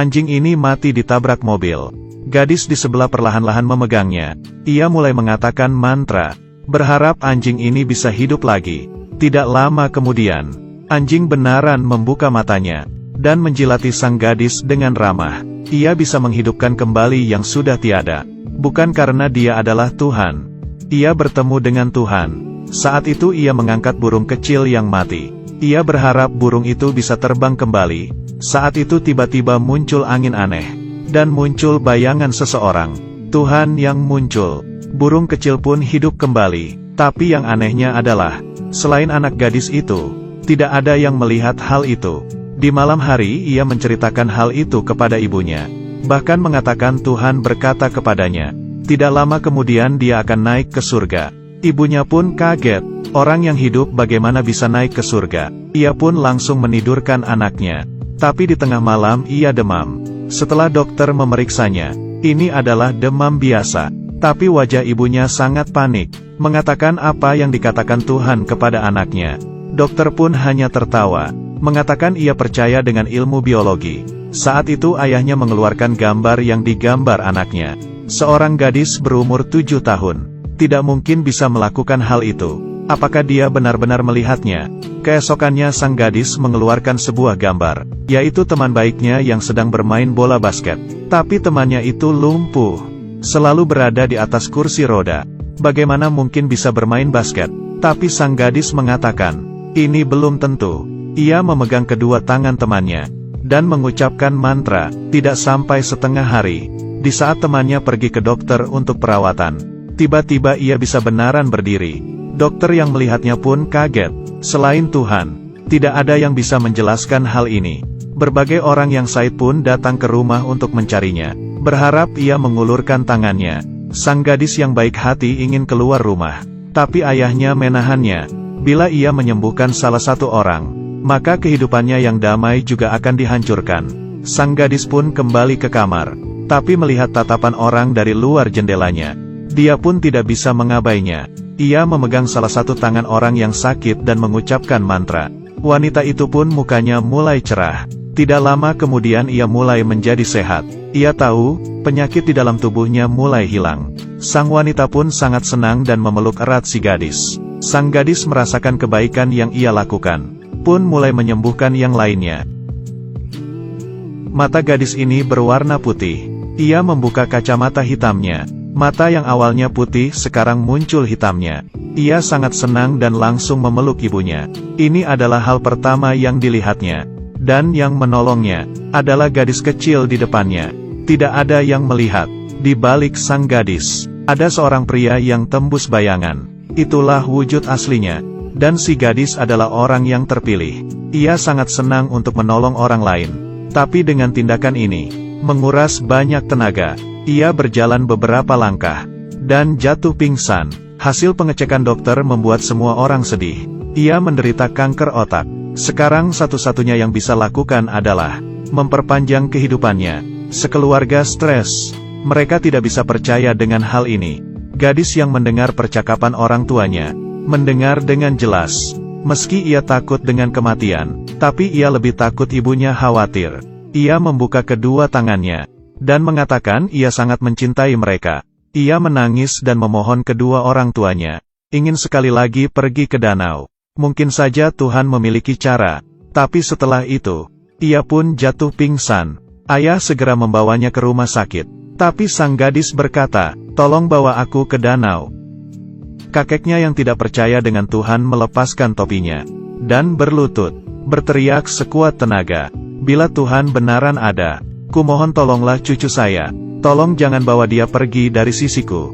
Anjing ini mati ditabrak mobil. Gadis di sebelah perlahan-lahan memegangnya. Ia mulai mengatakan mantra, berharap anjing ini bisa hidup lagi. Tidak lama kemudian, anjing benaran membuka matanya, dan menjilati sang gadis dengan ramah. Ia bisa menghidupkan kembali yang sudah tiada. Bukan karena dia adalah Tuhan. Ia bertemu dengan Tuhan. Saat itu ia mengangkat burung kecil yang mati. Ia berharap burung itu bisa terbang kembali. Saat itu tiba-tiba muncul angin aneh. Dan muncul bayangan seseorang. Tuhan yang muncul. Burung kecil pun hidup kembali. Tapi yang anehnya adalah, selain anak gadis itu, tidak ada yang melihat hal itu. Di malam hari ia menceritakan hal itu kepada ibunya. Bahkan mengatakan Tuhan berkata kepadanya, tidak lama kemudian dia akan naik ke surga. Ibunya pun kaget, orang yang hidup bagaimana bisa naik ke surga. Ia pun langsung menidurkan anaknya. Tapi di tengah malam ia demam. Setelah dokter memeriksanya, ini adalah demam biasa. Tapi wajah ibunya sangat panik, mengatakan apa yang dikatakan Tuhan kepada anaknya. Dokter pun hanya tertawa, mengatakan ia percaya dengan ilmu biologi. Saat itu ayahnya mengeluarkan gambar yang digambar anaknya. Seorang gadis berumur 7 tahun. Tidak mungkin bisa melakukan hal itu. Apakah dia benar-benar melihatnya? Keesokannya sang gadis mengeluarkan sebuah gambar, yaitu teman baiknya yang sedang bermain bola basket. Tapi temannya itu lumpuh. Selalu berada di atas kursi roda. Bagaimana mungkin bisa bermain basket? Tapi sang gadis mengatakan, ini belum tentu. Ia memegang kedua tangan temannya, dan mengucapkan mantra. Tidak sampai setengah hari, di saat temannya pergi ke dokter untuk perawatan, tiba-tiba ia bisa benaran berdiri. Dokter yang melihatnya pun kaget. Selain Tuhan, tidak ada yang bisa menjelaskan hal ini. Berbagai orang yang Said pun datang ke rumah untuk mencarinya, berharap ia mengulurkan tangannya. Sang gadis yang baik hati ingin keluar rumah, tapi ayahnya menahannya. Bila ia menyembuhkan salah satu orang, maka kehidupannya yang damai juga akan dihancurkan. Sang gadis pun kembali ke kamar, tapi melihat tatapan orang dari luar jendelanya. Dia pun tidak bisa mengabainya. Ia memegang salah satu tangan orang yang sakit dan mengucapkan mantra. Wanita itu pun mukanya mulai cerah. Tidak lama kemudian ia mulai menjadi sehat. Ia tahu, penyakit di dalam tubuhnya mulai hilang. Sang wanita pun sangat senang dan memeluk erat si gadis. Sang gadis merasakan kebaikan yang ia lakukan, pun mulai menyembuhkan yang lainnya. Mata gadis ini berwarna putih. Ia membuka kacamata hitamnya. Mata yang awalnya putih sekarang muncul hitamnya. Ia sangat senang dan langsung memeluk ibunya. Ini adalah hal pertama yang dilihatnya. Dan yang menolongnya adalah gadis kecil di depannya. Tidak ada yang melihat. Di balik sang gadis, ada seorang pria yang tembus bayangan. Itulah wujud aslinya. Dan si gadis adalah orang yang terpilih. Ia sangat senang untuk menolong orang lain. Tapi dengan tindakan ini, menguras banyak tenaga. Ia berjalan beberapa langkah, dan jatuh pingsan. Hasil pengecekan dokter membuat semua orang sedih. Ia menderita kanker otak. Sekarang satu-satunya yang bisa lakukan adalah memperpanjang kehidupannya. Sekeluarga stres. Mereka tidak bisa percaya dengan hal ini. Gadis yang mendengar percakapan orang tuanya, mendengar dengan jelas. Meski ia takut dengan kematian, tapi ia lebih takut ibunya khawatir. Ia membuka kedua tangannya, dan mengatakan ia sangat mencintai mereka. Ia menangis dan memohon kedua orang tuanya, ingin sekali lagi pergi ke danau. Mungkin saja Tuhan memiliki cara. Tapi setelah itu, ia pun jatuh pingsan. Ayah segera membawanya ke rumah sakit. Tapi sang gadis berkata, tolong bawa aku ke danau. Kakeknya yang tidak percaya dengan Tuhan melepaskan topinya, dan berlutut, berteriak sekuat tenaga, bila Tuhan benaran ada, kumohon tolonglah cucu saya, tolong jangan bawa dia pergi dari sisiku.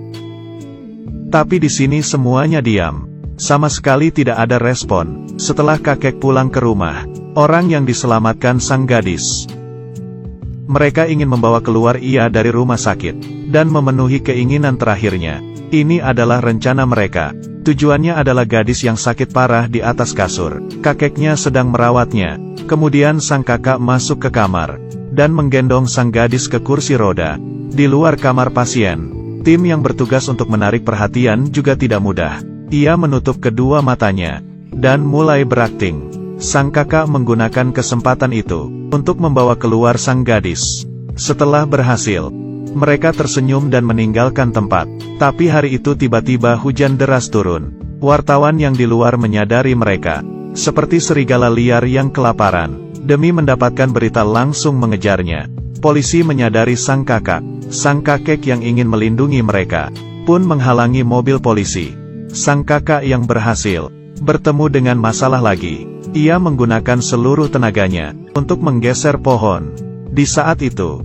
Tapi di sini semuanya diam. Sama sekali tidak ada respon. Setelah kakek pulang ke rumah, orang yang diselamatkan sang gadis. Mereka ingin membawa keluar ia dari rumah sakit, dan memenuhi keinginan terakhirnya. Ini adalah rencana mereka. Tujuannya adalah gadis yang sakit parah di atas kasur. Kakeknya sedang merawatnya. Kemudian sang kakak masuk ke kamar, dan menggendong sang gadis ke kursi roda. Di luar kamar pasien, tim yang bertugas untuk menarik perhatian juga tidak mudah. Ia menutup kedua matanya, dan mulai berakting. Sang kakak menggunakan kesempatan itu untuk membawa keluar sang gadis. Setelah berhasil, mereka tersenyum dan meninggalkan tempat. Tapi hari itu tiba-tiba hujan deras turun. Wartawan yang di luar menyadari mereka seperti serigala liar yang kelaparan. Demi mendapatkan berita langsung mengejarnya. Polisi menyadari sang kakak. Sang kakek yang ingin melindungi mereka pun menghalangi mobil polisi. Sang kakak yang berhasil bertemu dengan masalah lagi. Ia menggunakan seluruh tenaganya untuk menggeser pohon. Di saat itu,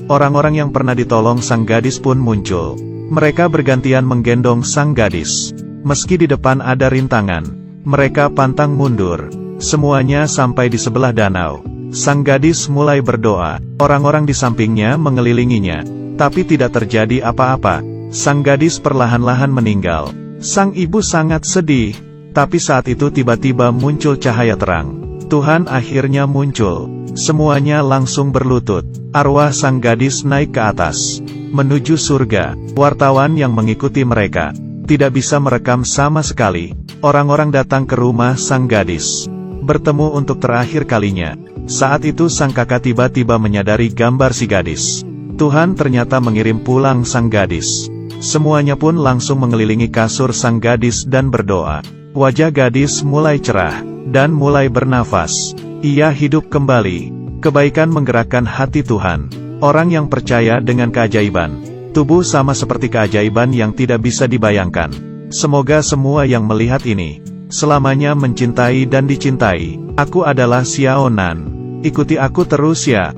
orang-orang yang pernah ditolong sang gadis pun muncul. Mereka bergantian menggendong sang gadis. Meski di depan ada rintangan, mereka pantang mundur. Semuanya sampai di sebelah danau. Sang gadis mulai berdoa. Orang-orang di sampingnya mengelilinginya, tapi tidak terjadi apa-apa. Sang gadis perlahan-lahan meninggal. Sang ibu sangat sedih. Tapi saat itu tiba-tiba muncul cahaya terang. Tuhan akhirnya muncul. Semuanya langsung berlutut. Arwah sang gadis naik ke atas, menuju surga. Wartawan yang mengikuti mereka tidak bisa merekam sama sekali. Orang-orang datang ke rumah sang gadis, bertemu untuk terakhir kalinya. Saat itu sang kakak tiba-tiba menyadari gambar si gadis. Tuhan ternyata mengirim pulang sang gadis. Semuanya pun langsung mengelilingi kasur sang gadis dan berdoa. Wajah gadis mulai cerah, dan mulai bernafas. Ia hidup kembali. Kebaikan menggerakkan hati Tuhan. Orang yang percaya dengan keajaiban tubuh sama seperti keajaiban yang tidak bisa dibayangkan. Semoga semua yang melihat ini selamanya mencintai dan dicintai. Aku adalah Xiao Nan. Ikuti aku terus ya.